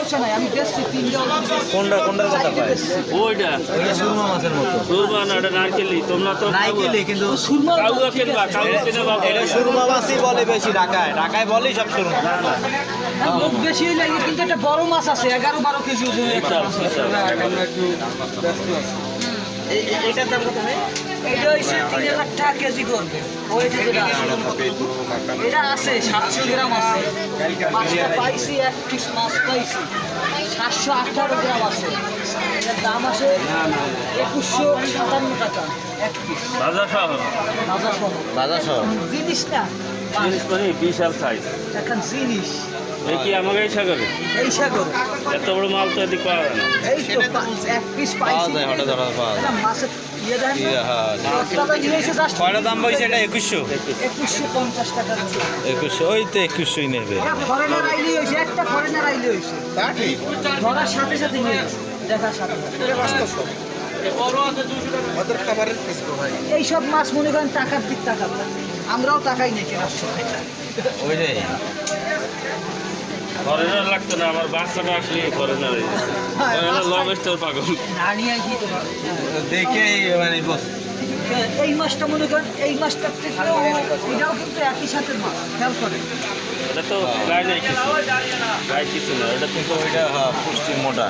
সমস্যা নাই, আমি বেশি তিনটা কোনটা কথা পায়? ওইটা ওইটা সুরমা মাছের মতো। সুরমা না, ওটা নারকেলি। তোমরা তো নাইকেলে কিন্তু সুরমা কাউয়া কিনবা, কাউয়া কিনে বাবা। এটা সুরমা মাছই বলে বেশি ঢাকায় বলেই সব সুরমা। লোক বেশি হইলে কিন্তু একটা বড় মাছ আছে 11-12 কেজি ওজনের একটা মাছ আছে। এটার দাম কত ভাই? এটা হইছে 3 লাখ টাকা কেজি করবে। ওইটা যেটা আছে, এটা আছে 700 গ্রাম আছে। মাছটা পাইছি, এক পিস মাছ পাইছি 718 গ্রাম আছে। এটার দাম আছে 2157 টাকা এক পিস। ভাজা সহ। বাজার সহ বাজার সহ। জিনিস না, জিনিস মানে বিশাল সাইজ। এখন জিনিস এই কি আমাকে এই সাগরে? এই সাগর এত বড় মাল তো এদিকে পাওয়া যায় না। এই তো এক পিস পাওয়া পাইছি। যায়, হঠাৎ পাওয়া যায়। এটা মাছের ইয়ে দেন না? হ্যাঁ। সস্তাটা নিয়ে এসে just কয়টা দাম বলছে এটা? 2100। 2150 টাকা। 2100, ওই তো 2100ই নেবে। এটা ফরেনার আইলি হইছে, একটা ফরেনার আইলি হইছে। ধরার সাথে সাথে নিয়ে গেছে, দেখার সাথে সাথে। এইসব মাছ মনে করেন টাকার দিক টাকার না। আমরাও টাকাই নেই কেনার সময়। ওইটাই। ফরেনার লাগতো না, আমার বাচ্চাটা আসলে ফরেনার। লবেস্টার পাগল। না নিয়ে আসি তো ভালো। দেখেই মানে বস। এই মাছটা মনে করেন, এই মাছটার থেকেও এটাও কিন্তু একই সাথে মাছ, খেয়াল করেন। এটা তো গায়ে নাই কিছু, গায়ে কিছু না। এটা তো ওইটা পুষ্টি মোটা।